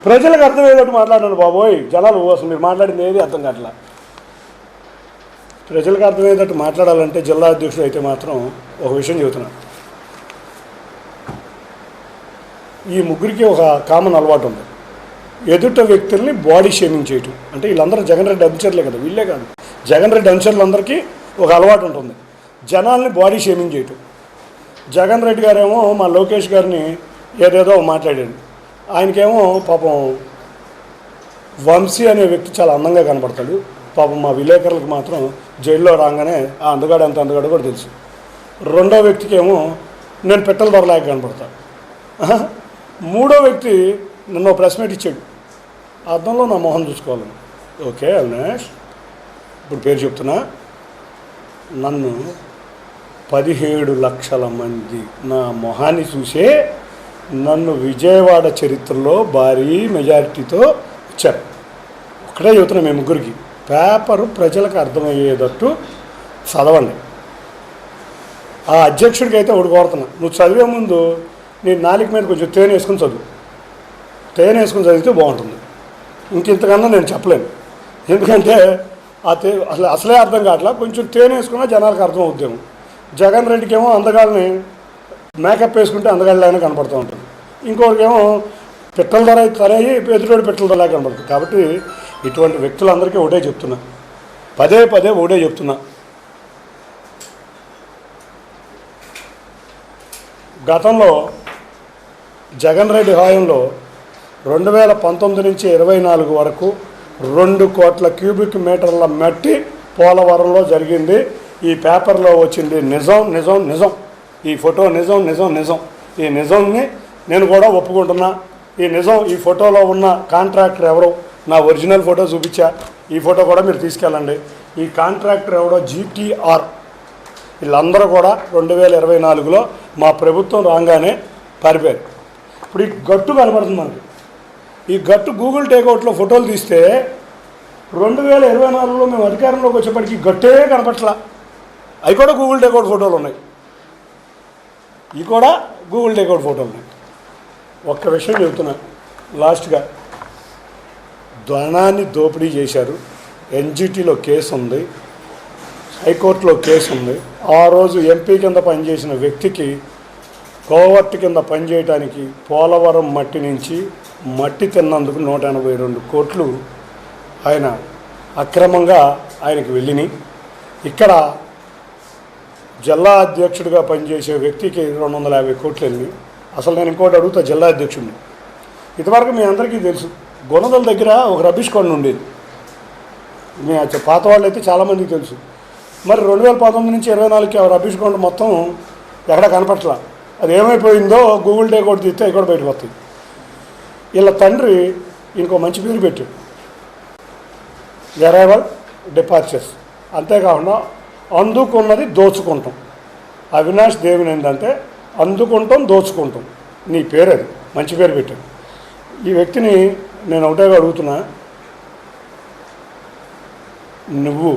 ప్రజలకు అర్థమయ్యేటట్టు మాట్లాడాను బాబోయ్. జనాలు అసలు మీరు మాట్లాడింది ఏది అర్థం కావట్లా. ప్రజలకు అర్థమయ్యేటట్టు మాట్లాడాలంటే జిల్లా అధ్యక్షుడు అయితే మాత్రం ఒక విషయం చెబుతున్నాను. ఈ ముగ్గురికి ఒక కామన్ అలవాటు ఉంది. ఎదుట వ్యక్తుల్ని బాడీ షేమింగ్ చేయటం. అంటే వీళ్ళందరూ జగన్ రెడ్డి అనుచరులే కదా, వీళ్ళే కాదు, జగన్ రెడ్డి అనుచరులందరికీ ఒక అలవాటు ఉంటుంది, జనాల్ని బాడీ షేమింగ్ చేయటం. జగన్ రెడ్డి గారేమో మా లోకేష్ గారిని ఏదేదో మాట్లాడాడు. ఆయనకేమో పాపం వంశీ అనే వ్యక్తి చాలా అందంగా కనపడతాడు. పాపం మా విలేకరులకు మాత్రం జైల్లో రాగానే ఆ అందగాడు ఎంత అందగాడు కూడా తెలుసు. రెండో వ్యక్తికి ఏమో నేను పెట్టెల దొరలాగా కనపడతాను. మూడో వ్యక్తి నన్ను ప్రెస్ మీట్ ఇచ్చాడు, అర్థంలో నా మొహం చూసుకోవాలని. ఓకే అవినాష్, ఇప్పుడు పేరు చెప్తున్నా, నన్ను 17 లక్షల మంది నా మొహాన్ని చూసే నన్ను విజయవాడ చరిత్రలో భారీ మెజారిటీతో ఇచ్చారు. ఒక్కడే చెబుతున్నా మేము ముగ్గురికి, పేపరు ప్రజలకు అర్థమయ్యేటట్టు చదవండి. ఆ అధ్యక్షుడికి అయితే ఒకటి కోరుతున్నా, నువ్వు చదివే ముందు నీ నాలుక మీద కొంచెం తేనె వేసుకుని చదువు. తేనె వేసుకుని చదివితే బాగుంటుంది. ఇంతకన్నా నేను చెప్పలేను, ఎందుకంటే అసలే అర్థం కావట్లా. కొంచెం తేనె వేసుకున్నా జనాలకు అర్థం అవుద్దేమో. జగన్ రెడ్డికి ఏమో అందగాళ్ళని మేకప్ వేసుకుంటే అందగాళ్ళైనా కనపడుతూ ఉంటుంది, ఇంకొకరికేమో పెట్టెల ధర తనయ్యి ఎదురోడు పెట్టెల ధరలా కనపడుతుంది. కాబట్టి ఇటువంటి వ్యక్తులందరికీ ఒకటే చెప్తున్నా, పదే ఒకటే చెప్తున్నా, గతంలో జగన్ రెడ్డి హయాంలో 2019 నుంచి 24 వరకు 2 కోట్ల క్యూబిక్ మీటర్ల మట్టి పోలవరంలో జరిగింది. ఈ పేపర్లో వచ్చింది నిజం. ఈ ఫోటో నిజం. ఈ నిజంని నేను కూడా ఒప్పుకుంటున్నా. ఈ నిజం, ఈ ఫోటోలో ఉన్న కాంట్రాక్టర్ ఎవరో, నా ఒరిజినల్ ఫోటో చూపించా, ఈ ఫోటో కూడా మీరు తీసుకెళ్ళండి. ఈ కాంట్రాక్టర్ ఎవడో GTR, వీళ్ళందరూ కూడా 2024లో మా ప్రభుత్వం రాగానే పారిపోయారు. ఇప్పుడు ఈ గట్టు కనబడుతుంది మనకి. ఈ గట్టు గూగుల్ టేక్అవుట్లో ఫోటోలు తీస్తే 2024లో మేము అధికారంలోకి వచ్చేప్పటికి గట్టే కనపట్లా. అవి కూడా గూగుల్ టేక్అవుట్ ఫోటోలు ఉన్నాయి, ఇవి కూడా గూగుల్ టేక్అవుట్ ఫోటోలు ఉన్నాయి. ఒక్క విషయం చెబుతున్నా లాస్ట్గా, ధనాన్ని దోపిడీ చేశారు. NGTలో కేసు ఉంది, హైకోర్టులో కేసు ఉంది. ఆ రోజు MP కింద పనిచేసిన వ్యక్తికి కోవర్ట్ కింద పనిచేయడానికి పోలవరం మట్టి నుంచి మట్టి తిన్నందుకు 182 కోట్లు ఆయన అక్రమంగా ఆయనకి వెళ్ళినాయి. ఇక్కడ జిల్లా అధ్యక్షుడిగా పనిచేసే వ్యక్తికి 250 కోట్లు వెళ్ళినాయి. అసలు నేను ఇంకోటి అడుగుతా జిల్లా అధ్యక్షుడిని, ఇంతవరకు మీ అందరికీ తెలుసు, గొనదల దగ్గర ఒక రబ్బిష్ కొండ ఉండేది. మీ పాత వాళ్ళు అయితే చాలామందికి తెలుసు. మరి 2019 నుంచి 24కి ఆ రబ్బిష్ కొండ మొత్తం ఎక్కడ కనపట్లా. అది ఏమైపోయిందో గూగుల్ టేక్అవుట్ తీస్తే ఇక్కడ బయటకు వస్తుంది. వీళ్ళ తండ్రి ఇంకో మంచి పేరు పెట్టాడు, అరైవల్ డిపార్చర్స్. అంతేకాకుండా అందుకున్నది దోచుకుంటాం. అవినాష్ దేవిని ఏంటంటే అందుకుంటాం దోచుకుంటాం, నీ పేరు అది, మంచి పేరు పెట్టాడు. ఈ వ్యక్తిని నేను ఒకటే అడుగుతున్నా, నువ్వు